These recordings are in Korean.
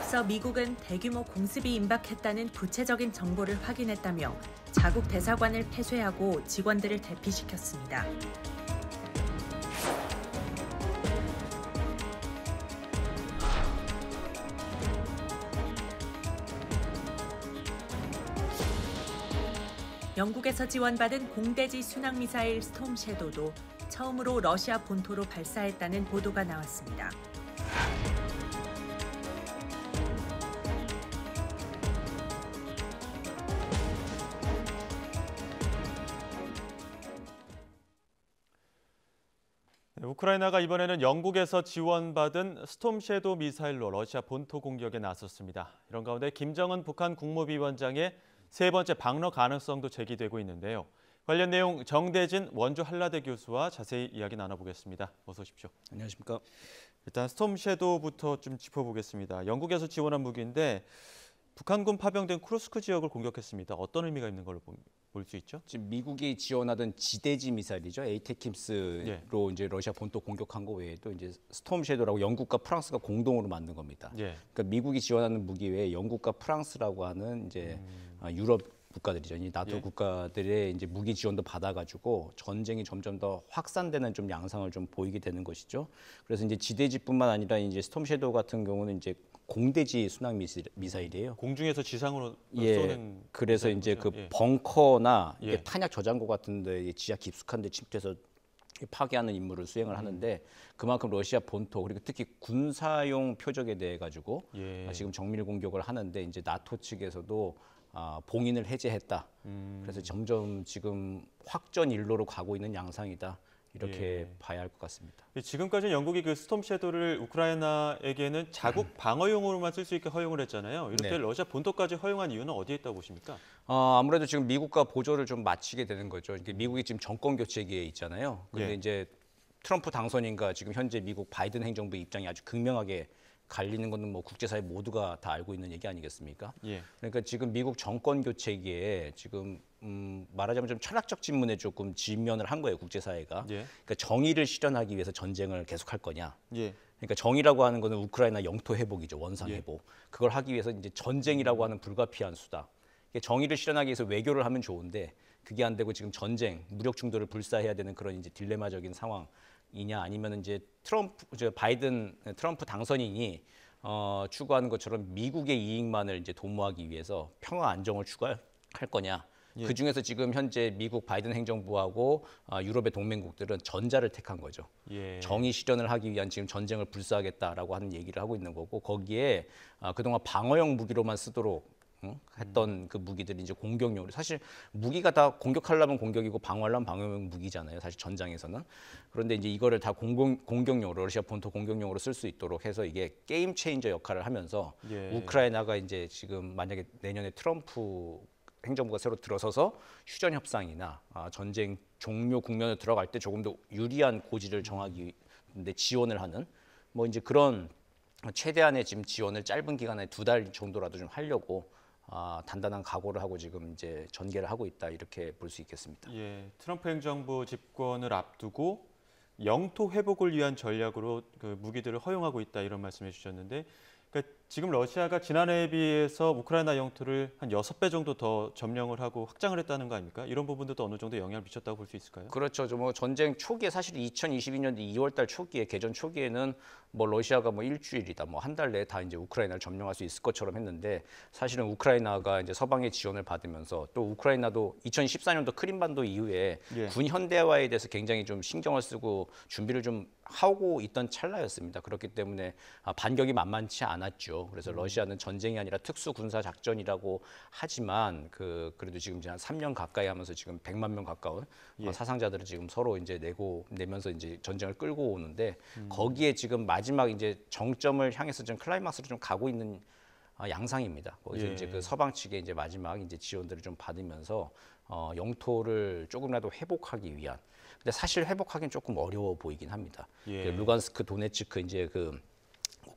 앞서 미국은 대규모 공습이 임박했다는 구체적인 정보를 확인했다며 자국 대사관을 폐쇄하고 직원들을 대피시켰습니다. 영국에서 지원받은 공대지 순항미사일 스톰 섀도도 처음으로 러시아 본토로 발사했다는 보도가 나왔습니다. 우크라이나가 이번에는 영국에서 지원받은 스톰 섀도우 미사일로 러시아 본토 공격에 나섰습니다. 이런 가운데 김정은 북한 국무위원장의 세 번째 방러 가능성도 제기되고 있는데요. 관련 내용 정대진 원주 한라대 교수와 자세히 이야기 나눠보겠습니다. 어서 오십시오. 안녕하십니까. 일단 스톰 섀도우부터 좀 짚어보겠습니다. 영국에서 지원한 무기인데 북한군 파병된 쿠르스크 지역을 공격했습니다. 어떤 의미가 있는 걸로 볼 수 있죠? 지금 미국이 지원하던 지대지 미사일이죠. 에이테킴스로 이제 러시아 본토 공격한 거 외에도 이제 스톰 섀도우라고 영국과 프랑스가 공동으로 만든 겁니다. 그러니까 미국이 지원하는 무기 외에 영국과 프랑스라고 하는 이제 유럽 국가들이죠. 이 나토 국가들의 이제 무기 지원도 받아가지고 전쟁이 점점 더 확산되는 좀 양상을 좀 보이게 되는 것이죠. 그래서 이제 지대지뿐만 아니라 이제 스톰 섀도우 같은 경우는 이제 공대지 순항 미사일이에요. 공중에서 지상으로 쏘는. 그래서 이제 그 벙커나 탄약 저장고 같은데 지하 깊숙한데 침투해서 파괴하는 임무를 수행을 하는데 그만큼 러시아 본토 그리고 특히 군사용 표적에 대해 가지고 지금 정밀 공격을 하는데 이제 나토 측에서도 봉인을 해제했다. 그래서 점점 지금 확전 일로로 가고 있는 양상이다. 이렇게 봐야 할 것 같습니다. 지금까지 영국이 그 스톰 섀도우를 우크라이나에게는 자국 방어용으로만 쓸 수 있게 허용을 했잖아요. 이렇게 러시아 본토까지 허용한 이유는 어디에 있다고 보십니까? 아무래도 지금 미국과 보조를 좀 맞추게 되는 거죠. 미국이 지금 정권 교체기에 있잖아요. 그런데 이제 트럼프 당선인과 지금 현재 미국 바이든 행정부 입장이 아주 극명하게 갈리는 것은 뭐 국제사회 모두가 다 알고 있는 얘기 아니겠습니까? 그러니까 지금 미국 정권 교체기에 지금 말하자면 좀 철학적 질문에 조금 직면을 한 거예요, 국제사회가. 그러니까 정의를 실현하기 위해서 전쟁을 계속할 거냐. 그러니까 정의라고 하는 거는 우크라이나 영토 회복이죠, 원상 회복. 그걸 하기 위해서 이제 전쟁이라고 하는 불가피한 수다. 정의를 실현하기 위해서 외교를 하면 좋은데 그게 안 되고 지금 전쟁, 무력 충돌을 불사해야 되는 그런 이제 딜레마적인 상황이냐 아니면 이제 트럼프 당선인이 추구하는 것처럼 미국의 이익만을 이제 도모하기 위해서 평화 안정을 추구할 거냐. 그 중에서 지금 현재 미국 바이든 행정부하고 유럽의 동맹국들은 전자를 택한 거죠. 정의 실현을 하기 위한 지금 전쟁을 불사하겠다라고 하는 얘기를 하고 있는 거고 거기에 그동안 방어용 무기로만 쓰도록 했던 그 무기들이 이제 공격용으로 사실 무기가 다 공격하려면 공격이고 방어하려면 방어용 무기잖아요. 사실 전장에서는. 그런데 이제 이거를 다 공격용으로 러시아 본토 공격용으로 쓸 수 있도록 해서 이게 게임 체인저 역할을 하면서 우크라이나가 이제 지금 만약에 내년에 트럼프 행정부가 새로 들어서서 휴전 협상이나 전쟁 종료 국면에 들어갈 때 조금 더 유리한 고지를 정하기 위해 지원을 하는 뭐 이제 그런 최대한의 지금 지원을 짧은 기간에 2달 정도라도 좀 하려고 단단한 각오를 하고 지금 이제 전개를 하고 있다 이렇게 볼 수 있겠습니다. 트럼프 행정부 집권을 앞두고 영토 회복을 위한 전략으로 그 무기들을 허용하고 있다 이런 말씀해 주셨는데 그러니까 지금 러시아가 지난해에 비해서 우크라이나 영토를 한 6배 정도 더 점령을 하고 확장을 했다는 거 아닙니까? 이런 부분들도 어느 정도 영향을 미쳤다고 볼 수 있을까요? 그렇죠. 뭐 전쟁 초기에 사실 2022년도 2월 달 초기에 개전 초기에는 뭐 러시아가 뭐 일주일이다, 뭐 한 달 내에 다 이제 우크라이나를 점령할 수 있을 것처럼 했는데 사실은 우크라이나가 이제 서방의 지원을 받으면서 또 우크라이나도 2014년도 크림반도 이후에 군 현대화에 대해서 굉장히 좀 신경을 쓰고 준비를 좀 하고 있던 찰나였습니다. 그렇기 때문에 반격이 만만치 않았죠. 그래서 러시아는 전쟁이 아니라 특수 군사 작전이라고 하지만 그래도 지금 한 3년 가까이 하면서 지금 100만 명 가까운 사상자들을 지금 서로 이제 내면서 이제 전쟁을 끌고 오는데 거기에 지금 마지막 이제 정점을 향해서 좀 클라이막스로 좀 가고 있는 양상입니다. 거기서 이제 그 서방 측의 이제 마지막 이제 지원들을 좀 받으면서 영토를 조금이라도 회복하기 위한. 근데 사실 회복하기는 조금 어려워 보이긴 합니다. 그 루간스크, 도네츠크 이제 그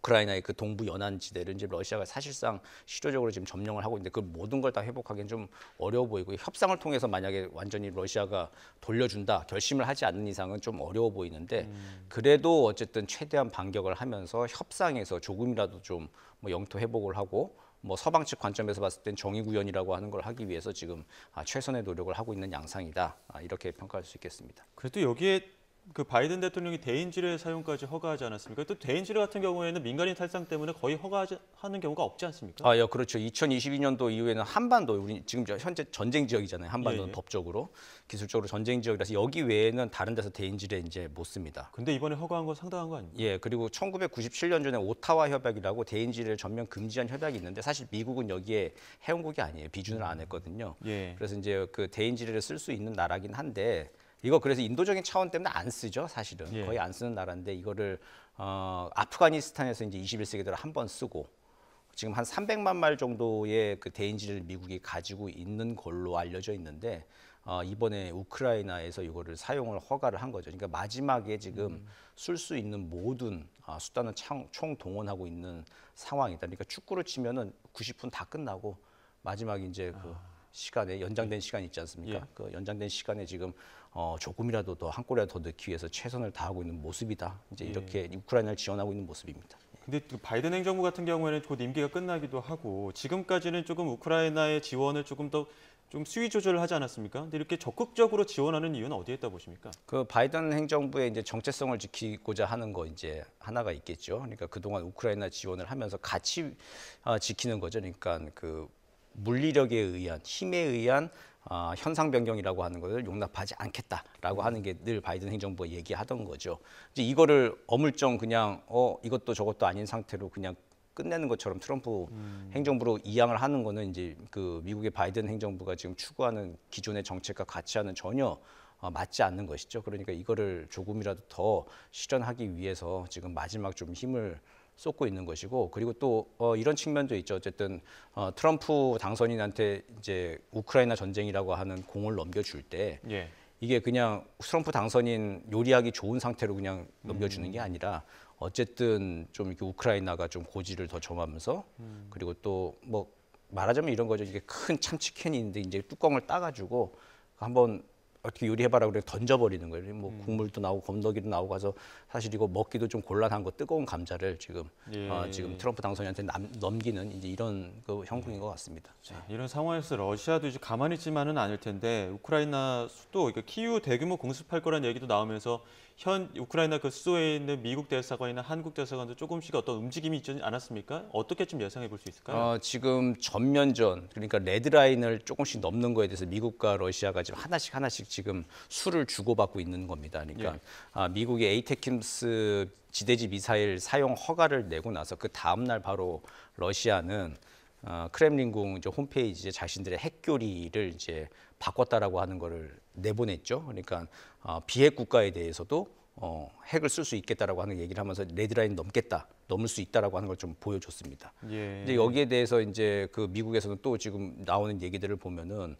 우크라이나의 그 동부 연안 지대를 이제 러시아가 사실상 실효적으로 지금 점령을 하고 있는데 그 모든 걸 다 회복하기는 좀 어려워 보이고 협상을 통해서 만약에 완전히 러시아가 돌려준다 결심을 하지 않는 이상은 좀 어려워 보이는데 그래도 어쨌든 최대한 반격을 하면서 협상에서 조금이라도 좀 뭐 영토 회복을 하고 뭐 서방 측 관점에서 봤을 땐 정의 구현이라고 하는 걸 하기 위해서 지금 최선의 노력을 하고 있는 양상이다. 이렇게 평가할 수 있겠습니다. 그래도 여기에 그 바이든 대통령이 대인지뢰 사용까지 허가하지 않았습니까? 또 대인지뢰 같은 경우에는 민간인 탈상 때문에 거의 허가하는 경우가 없지 않습니까? 예, 그렇죠. 2022년도 이후에는 한반도, 우리 지금 현재 전쟁 지역이잖아요. 한반도는 예. 법적으로, 기술적으로 전쟁 지역이라서 여기 외에는 다른 데서 대인지뢰 이제 못 씁니다. 근데 이번에 허가한 건 상당한 거 아닙니까? 예, 그리고 1997년 전에 오타와 협약이라고 대인지뢰를 전면 금지한 협약이 있는데 사실 미국은 여기에 회원국이 아니에요. 비준을 안 했거든요. 예. 그래서 이제 그 대인지뢰를 쓸 수 있는 나라긴 한데 이거 그래서 인도적인 차원 때문에 안 쓰죠, 사실은. 예. 거의 안 쓰는 나라인데 이거를 아프가니스탄에서 이제 21세기 들어 한 번 쓰고 지금 한 300만 말 정도의 그 대인지를 미국이 가지고 있는 걸로 알려져 있는데 이번에 우크라이나에서 이거를 사용을 허가를 한 거죠. 그러니까 마지막에 지금 쓸 수 있는 모든 수단을 총 동원하고 있는 상황이다. 그러니까 축구로 치면은 90분 다 끝나고 마지막에 이제 그 시간에 연장된 시간 있지 않습니까? 예. 그 연장된 시간에 지금 조금이라도 더 한 골이라도 더 넣기 위해서 최선을 다하고 있는 모습이다. 이제 이렇게 우크라이나를 지원하고 있는 모습입니다. 근데 그 바이든 행정부 같은 경우에는 곧 임기가 끝나기도 하고 지금까지는 조금 우크라이나의 지원을 조금 더 좀 수위 조절을 하지 않았습니까? 근데 이렇게 적극적으로 지원하는 이유는 어디에 있다 보십니까? 그 바이든 행정부의 이제 정체성을 지키고자 하는 거 이제 하나가 있겠죠. 그러니까 그동안 우크라이나 지원을 하면서 같이 지키는 거죠. 그러니까 그 물리력에 의한 힘에 의한 현상 변경이라고 하는 것을 용납하지 않겠다라고 하는 게 늘 바이든 행정부가 얘기하던 거죠. 이제 이거를 어물쩡 그냥 이것도 저것도 아닌 상태로 그냥 끝내는 것처럼 트럼프 행정부로 이양을 하는 거는 이제 그 미국의 바이든 행정부가 지금 추구하는 기존의 정책과 같이하는 전혀 맞지 않는 것이죠. 그러니까 이거를 조금이라도 더 실현하기 위해서 지금 마지막 좀 힘을 쏟고 있는 것이고 그리고 또 이런 측면도 있죠. 어쨌든 트럼프 당선인한테 이제 우크라이나 전쟁이라고 하는 공을 넘겨줄 때 예. 이게 그냥 트럼프 당선인 요리하기 좋은 상태로 그냥 넘겨주는 게 아니라 어쨌든 좀 이렇게 우크라이나가 좀 고지를 더 점하면서 그리고 또 뭐 말하자면 이런 거죠. 이게 큰 참치캔이 있는데 이제 뚜껑을 따가지고 한번 어떻게 요리해봐라 그래 던져버리는 거예요. 뭐 국물도 나오고 건더기도 나오고 가서 사실 이거 먹기도 좀 곤란한 거 뜨거운 감자를 지금 지금 트럼프 당선인한테 넘기는 이제 이런 그 형국인 것 같습니다. 자, 이런 상황에서 러시아도 이제 가만히 있지만은 않을 텐데 우크라이나 수도 키이우 대규모 공습할 거란 얘기도 나오면서 현 우크라이나 그 수도에 있는 미국 대사관이나 한국 대사관도 조금씩 어떤 움직임이 있지 않았습니까? 어떻게 좀 예상해 볼 수 있을까요? 지금 전면전 그러니까 레드라인을 조금씩 넘는 거에 대해서 미국과 러시아가 지금 하나씩 지금 수를 주고받고 있는 겁니다. 그러니까 미국이 에이테킴스 지대지 미사일 사용 허가를 내고 나서 그 다음 날 바로 러시아는 크렘린궁 이제 홈페이지에 자신들의 핵교리를 이제 바꿨다라고 하는 거를 내보냈죠. 그러니까 비핵 국가에 대해서도 핵을 쓸 수 있겠다라고 하는 얘기를 하면서 레드라인 넘을 수 있다라고 하는 걸 좀 보여줬습니다. 예. 이제 여기에 대해서 이제 그 미국에서는 또 지금 나오는 얘기들을 보면은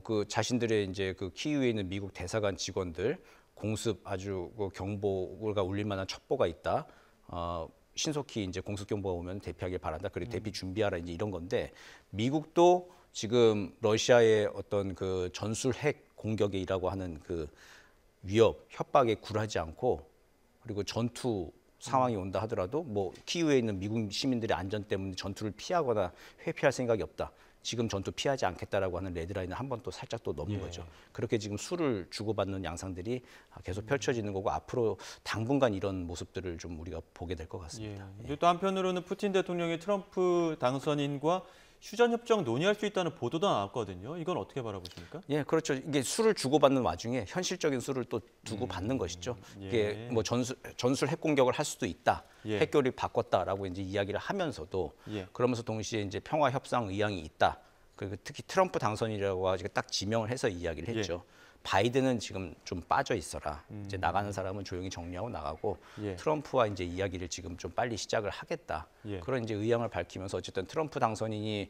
그 자신들의 이제 그 키이우에 있는 미국 대사관 직원들 공습 아주 그 경보가 울릴 만한 첩보가 있다. 신속히 이제 공습 경보가 오면 대피하길 바란다. 그리고 대피 준비하라 이제 이런 건데 미국도 지금 러시아의 어떤 그 전술 핵 공격이라고 하는 그 위협, 협박에 굴하지 않고 그리고 전투 상황이 온다 하더라도 뭐 키이우에 있는 미국 시민들의 안전 때문에 전투를 피하거나 회피할 생각이 없다. 지금 전투 피하지 않겠다라고 하는 레드라인을 한 번 또 살짝 또 넘은 거죠. 그렇게 지금 수를 주고받는 양상들이 계속 펼쳐지는 거고 앞으로 당분간 이런 모습들을 좀 우리가 보게 될 것 같습니다. 예. 또 한편으로는 푸틴 대통령이 트럼프 당선인과 휴전협정 논의할 수 있다는 보도도 나왔거든요. 이건 어떻게 바라보십니까? 예, 그렇죠. 이게 수를 주고받는 와중에 현실적인 수를 또 두고받는 것이죠. 이게 뭐 전술 핵 공격을 할 수도 있다. 핵교리 바꿨다라고 이제 이야기를 하면서도 그러면서 동시에 이제 평화 협상 의향이 있다. 그리고 특히 트럼프 당선이라고 아직 딱 지명을 해서 이야기를 했죠. 바이든은 지금 좀 빠져 있어라. 이제 나가는 사람은 조용히 정리하고 나가고 트럼프와 이제 이야기를 지금 좀 빨리 시작을 하겠다. 그런 이제 의향을 밝히면서 어쨌든 트럼프 당선인이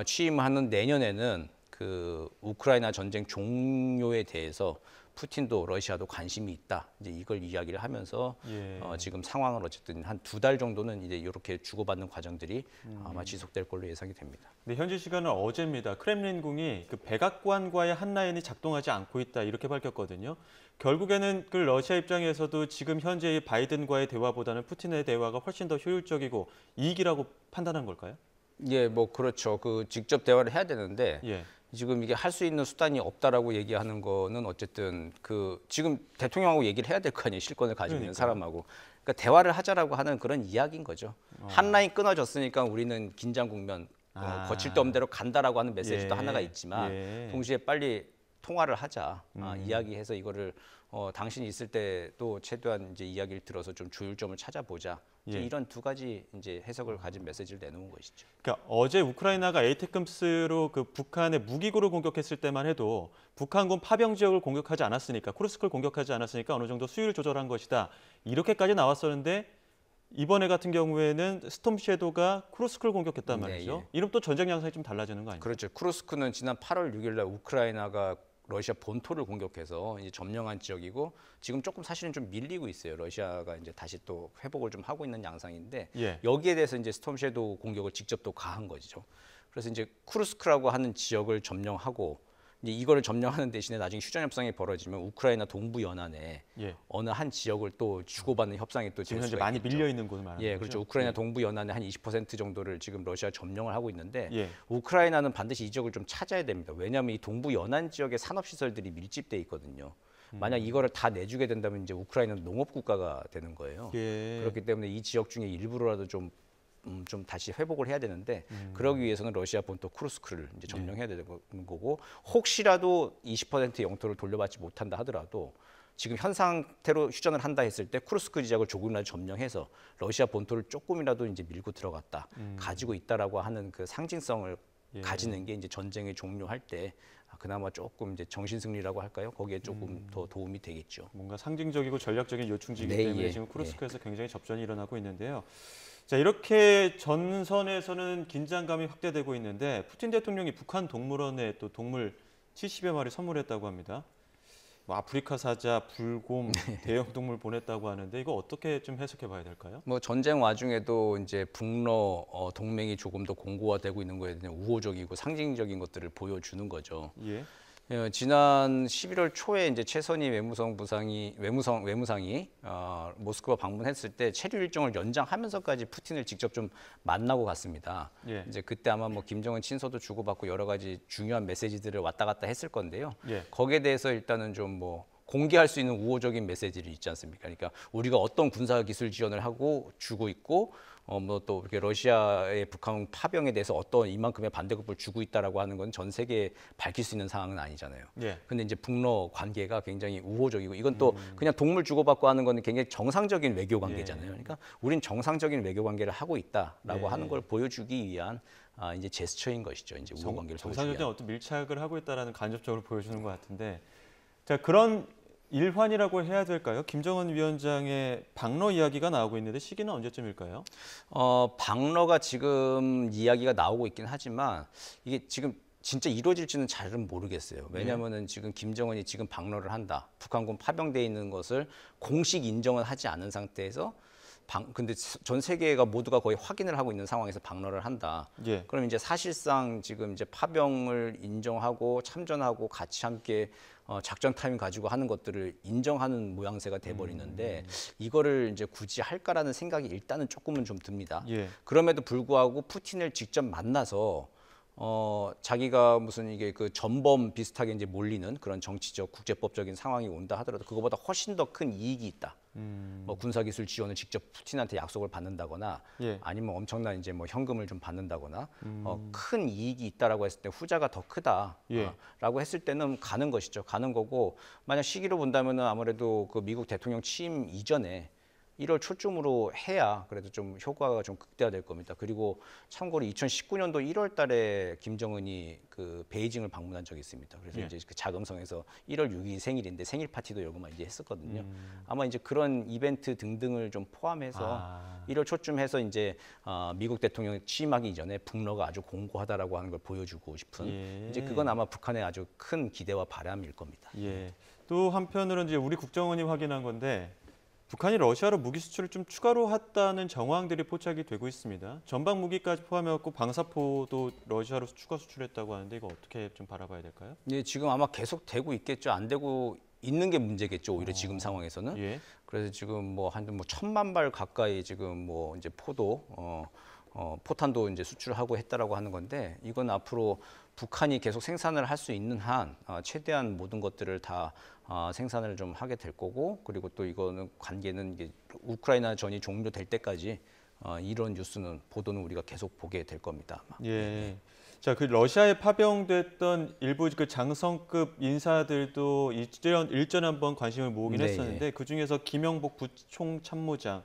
취임하는 내년에는 그 우크라이나 전쟁 종료에 대해서 푸틴도 러시아도 관심이 있다. 이제 이걸 이야기를 하면서 예. 지금 상황을 어쨌든 한 2달 정도는 이제 이렇게 주고받는 과정들이 아마 지속될 걸로 예상이 됩니다. 네, 현지 시간은 어제입니다. 크렘린궁이 그 백악관과의 한 라인이 작동하지 않고 있다 이렇게 밝혔거든요. 결국에는 그 러시아 입장에서도 지금 현재의 바이든과의 대화보다는 푸틴의 대화가 훨씬 더 효율적이고 이익이라고 판단한 걸까요? 예, 뭐 그렇죠. 그 직접 대화를 해야 되는데 예. 지금 이게 할 수 있는 수단이 없다라고 얘기하는 거는 어쨌든 그 지금 대통령하고 얘기를 해야 될 거 아니에요. 실권을 가지고 있는 사람하고. 그러니까 대화를 하자라고 하는 그런 이야기인 거죠. 한 라인 끊어졌으니까 우리는 긴장 국면 거칠 데 없는 대로 간다라고 하는 메시지도 예. 하나가 있지만 예. 동시에 빨리 통화를 하자. 이야기해서 이거를 당신이 있을 때도 최대한 이제 이야기를 들어서 좀 조율점을 찾아보자. 이제 예. 이런 두 가지 이제 해석을 가진 메시지를 내놓은 것이죠. 그러니까 어제 우크라이나가 에이테크럼스로 그 북한의 무기고를 공격했을 때만 해도 북한군 파병 지역을 공격하지 않았으니까 쿠르스크를 공격하지 않았으니까 어느 정도 수위를 조절한 것이다. 이렇게까지 나왔었는데 이번에 같은 경우에는 스톰 섀도우가 쿠르스크를 공격했단 말이죠. 네, 예. 이러면 또 전쟁 양상이 좀 달라지는 거 아니에요? 그렇죠. 쿠르스크는 지난 8월 6일 날 우크라이나가 러시아 본토를 공격해서 이제 점령한 지역이고 지금 조금 사실은 좀 밀리고 있어요. 러시아가 이제 다시 또 회복을 좀 하고 있는 양상인데 예. 여기에 대해서 이제 스톰 섀도우 공격을 직접 또 가한 거죠. 그래서 이제 쿠르스크라고 하는 지역을 점령하고 이제 이거를 점령하는 대신에 나중에 휴전 협상이 벌어지면 우크라이나 동부 연안에 예. 어느 한 지역을 또 주고받는 협상이 또 지금 될 현재 수가 많이 있겠죠. 밀려 있는 곳을 말하는 예, 거죠. 그렇죠. 우크라이나 동부 연안의 한 20% 정도를 지금 러시아 점령을 하고 있는데 예. 우크라이나는 반드시 이 지역을 좀 찾아야 됩니다. 왜냐하면 이 동부 연안 지역에 산업 시설들이 밀집돼 있거든요. 만약 이거를 다 내주게 된다면 이제 우크라이나는 농업 국가가 되는 거예요. 예. 그렇기 때문에 이 지역 중에 일부라도 좀 다시 회복을 해야 되는데 그러기 위해서는 러시아 본토 쿠르스크를 이제 점령해야 되는 거고 혹시라도 20% 영토를 돌려받지 못한다 하더라도 지금 현 상태로 휴전을 한다 했을 때 쿠르스크 지역을 조금이라도 점령해서 러시아 본토를 조금이라도 이제 밀고 들어갔다 가지고 있다라고 하는 그 상징성을 예. 가지는 게 이제 전쟁이 종료할 때 그나마 조금 이제 정신 승리라고 할까요? 거기에 조금 더 도움이 되겠죠. 뭔가 상징적이고 전략적인 요충지이기 네, 때문에 예. 지금 쿠르스크에서 굉장히 접전이 일어나고 있는데요. 자, 이렇게 전선에서는 긴장감이 확대되고 있는데 푸틴 대통령이 북한 동물원에 또 동물 70여 마리 선물했다고 합니다. 뭐 아프리카 사자, 불곰, 대형 동물 보냈다고 하는데 이거 어떻게 좀 해석해 봐야 될까요? 뭐 전쟁 와중에도 이제 북러 동맹이 조금 더 공고화되고 있는 거에 대한 우호적이고 상징적인 것들을 보여주는 거죠. 예. 지난 11월 초에 이제 최선희 외무상이 모스크바 방문했을 때 체류 일정을 연장하면서까지 푸틴을 직접 좀 만나고 갔습니다. 예. 이제 그때 아마 뭐 김정은 친서도 주고받고 여러 가지 중요한 메시지들을 왔다 갔다 했을 건데요. 예. 거기에 대해서 일단은 좀 뭐 공개할 수 있는 우호적인 메시지들이 있지 않습니까? 그러니까 우리가 어떤 군사 기술 지원을 하고 주고 있고 뭐 또 이렇게 러시아의 북한 파병에 대해서 어떤 이만큼의 반대급부를 주고 있다라고 하는 건 전 세계에 밝힐 수 있는 상황은 아니잖아요. 예. 근데 이제 북러 관계가 굉장히 우호적이고 이건 또 그냥 동물 주고받고 하는 거는 굉장히 정상적인 외교 관계잖아요. 그러니까 우린 정상적인 외교 관계를 하고 있다라고 예. 하는 걸 보여주기 위한 이제 제스처인 것이죠. 이제 우호 관계를 보여주기 정상적인 위한. 어떤 밀착을 하고 있다라는 간접적으로 보여주는 것 같은데 자 그런 일환이라고 해야 될까요? 김정은 위원장의 방러 이야기가 나오고 있는데 시기는 언제쯤일까요? 방러가 지금 이야기가 나오고 있긴 하지만 이게 지금 진짜 이루어질지는 잘은 모르겠어요. 왜냐하면은 지금 김정은이 지금 방러를 한다. 북한군 파병돼 있는 것을 공식 인정을 하지 않은 상태에서 근데 전 세계가 모두가 거의 확인을 하고 있는 상황에서 방러를 한다. 예. 그럼 이제 사실상 지금 이제 파병을 인정하고 참전하고 같이 함께 작전 타임 가지고 하는 것들을 인정하는 모양새가 돼버리는데 이거를 이제 굳이 할까라는 생각이 일단은 조금은 좀 듭니다. 예. 그럼에도 불구하고 푸틴을 직접 만나서 자기가 무슨 이게 그 전범 비슷하게 이제 몰리는 그런 정치적 국제법적인 상황이 온다 하더라도 그거보다 훨씬 더 큰 이익이 있다. 뭐 군사기술 지원을 직접 푸틴한테 약속을 받는다거나 예. 아니면 엄청난 이제 뭐 현금을 좀 받는다거나 큰 이익이 있다라고 했을 때 후자가 더 크다라고 예. 했을 때는 가는 것이죠. 가는 거고 만약 시기로 본다면은 아무래도 그 미국 대통령 취임 이전에 1월 초쯤으로 해야 그래도 좀 효과가 좀 극대화될 겁니다. 그리고 참고로 2019년도 1월 달에 김정은이 그 베이징을 방문한 적이 있습니다. 그래서 예. 이제 그 자금성에서 1월 6일 생일인데 생일 파티도 열고 막 이제 했었거든요. 아마 이제 그런 이벤트 등등을 좀 포함해서 1월 초쯤 해서 이제 미국 대통령 취임하기 이전에 북러가 아주 공고하다라고 하는 걸 보여주고 싶은 예. 이제 그건 아마 북한의 아주 큰 기대와 바람일 겁니다. 예. 또 한편으로는 이제 우리 국정원이 확인한 건데 북한이 러시아로 무기 수출을 좀 추가로 했다는 정황들이 포착이 되고 있습니다. 전방 무기까지 포함해갖고 방사포도 러시아로 추가 수출했다고 하는데 이거 어떻게 좀 바라봐야 될까요? 예, 지금 아마 계속 되고 있겠죠. 안 되고 있는 게 문제겠죠. 오히려 지금 상황에서는. 예. 그래서 지금 뭐 1,000만 발 가까이 지금 뭐 이제 포탄도 이제 수출하고 했다라고 하는 건데 이건 앞으로 북한이 계속 생산을 할 수 있는 한 최대한 모든 것들을 다 생산을 좀 하게 될 거고 그리고 또 이거는 관계는 이게 우크라이나 전이 종료될 때까지 이런 뉴스는 보도는 우리가 계속 보게 될 겁니다. 아마. 예. 자, 그 러시아에 파병됐던 일부 그 장성급 인사들도 일전에 한번 관심을 모으긴 네, 했었는데 그 중에서 김영복 부총참모장,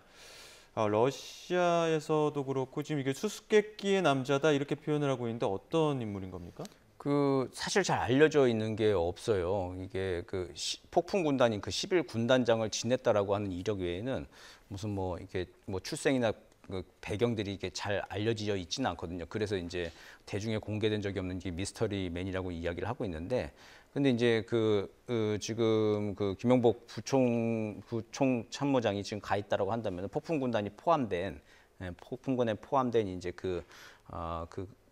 러시아에서도 그렇고 지금 이게 수수께끼의 남자다 이렇게 표현을 하고 있는데 어떤 인물인 겁니까? 그 사실 잘 알려져 있는 게 없어요. 이게 그 폭풍 군단인 그 11군단장을 지냈다라고 하는 이력 외에는 무슨 뭐 이게 뭐 출생이나 그 배경들이 이게 잘 알려져 있지는 않거든요. 그래서 이제 대중에 공개된 적이 없는 게 미스터리맨이라고 이야기를 하고 있는데, 근데 이제 지금 그 김영복 부총 참모장이 지금 가 있다라고 한다면 폭풍군단이 포함된 폭풍군에 포함된 이제 그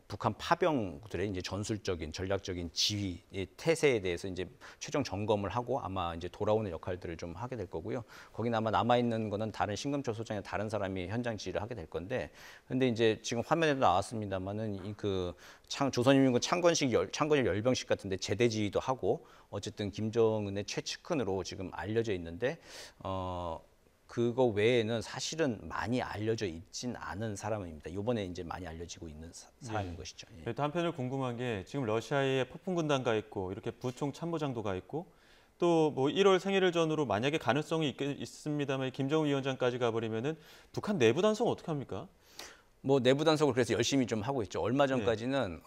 북한 파병들의 이제 전술적인 전략적인 지휘의 태세에 대해서 이제 최종 점검을 하고 아마 이제 돌아오는 역할들을 좀 하게 될 거고요. 거기는 아마 남아 있는 거는 다른 신금철 소장이나 다른 사람이 현장 지휘를 하게 될 건데, 근데 이제 지금 화면에도 나왔습니다만은 조선인민군 창건일 열병식 같은데 제대 지휘도 하고 어쨌든 김정은의 최측근으로 지금 알려져 있는데 그거 외에는 사실은 많이 알려져 있진 않은 사람입니다. 이번에 이제 많이 알려지고 있는 사람인 것이죠. 예. 또 한편으로 궁금한 게 지금 러시아에 폭풍군단 가 있고 이렇게 부총 참모장도 가 있고 또 뭐 1월 생일을 전후로 만약에 가능성이 있습니다만 김정은 위원장까지 가버리면은 북한 내부 단속 어떻게 합니까? 뭐 내부 단속을 그래서 열심히 좀 하고 있죠. 얼마 전까지는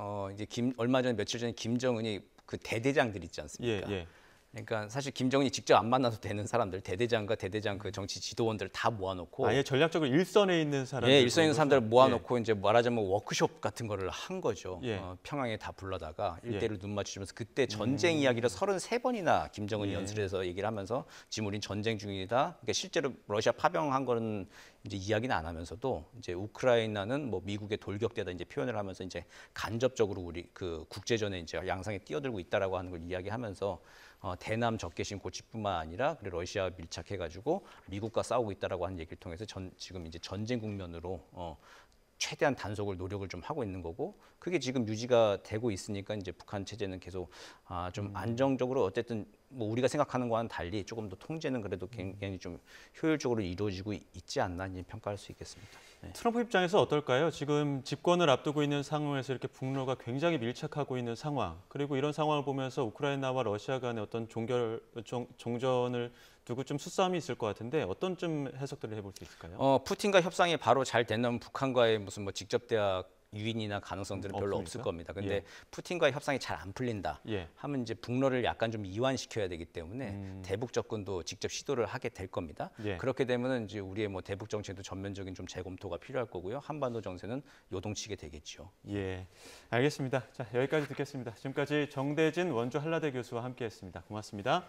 얼마 전 며칠 전에 김정은이 그 대대장들 있지 않습니까? 예. 그러니까 사실 김정은이 직접 안 만나도 되는 사람들, 대대장 그 정치 지도원들 다 모아놓고 아예 전략적으로 일선에 있는 사람들, 일선에 있는 사람들을 모아놓고 이제 말하자면 워크숍 같은 거를 한 거죠. 예. 평양에 다 불러다가 1대1로 눈 맞추면서 그때 전쟁 이야기를 33번이나 김정은이 연설해서 얘기를 하면서 지금 우린 전쟁 중이다. 그러니까 실제로 러시아 파병한 거는 이제 이야기는 안 하면서도 이제 우크라이나는 뭐 미국의 돌격대다 이제 표현을 하면서 이제 간접적으로 우리 그 국제전에 이제 양상에 뛰어들고 있다라고 하는 걸 이야기하면서 대남 적개심 고취뿐만 아니라 그리고 러시아 밀착해가지고 미국과 싸우고 있다라고 하는 얘기를 통해서 지금 이제 전쟁 국면으로 최대한 단속을 노력을 좀 하고 있는 거고 그게 지금 유지가 되고 있으니까 이제 북한 체제는 계속 좀 안정적으로 어쨌든 뭐 우리가 생각하는 거와는 달리 조금 더 통제는 그래도 굉장히 좀 효율적으로 이루어지고 있지 않나 이제 평가할 수 있겠습니다. 네. 트럼프 입장에서 어떨까요? 지금 집권을 앞두고 있는 상황에서 이렇게 북러가 굉장히 밀착하고 있는 상황, 그리고 이런 상황을 보면서 우크라이나와 러시아 간의 어떤 종전을 두고 좀 수싸움이 있을 것 같은데 어떤 좀 해석들을 해볼 수 있을까요? 푸틴과 협상이 바로 잘 되면 북한과의 무슨 뭐 직접 대화 유인이나 가능성들은 별로 없을 겁니다. 근데 푸틴과의 협상이 잘 안 풀린다 하면 이제 북러를 약간 좀 이완시켜야 되기 때문에 대북 접근도 직접 시도를 하게 될 겁니다. 그렇게 되면은 이제 우리의 뭐 대북 정책도 전면적인 좀 재검토가 필요할 거고요. 한반도 정세는 요동치게 되겠죠. 예, 알겠습니다. 자, 여기까지 듣겠습니다. 지금까지 정대진 원주 한라대 교수와 함께했습니다. 고맙습니다.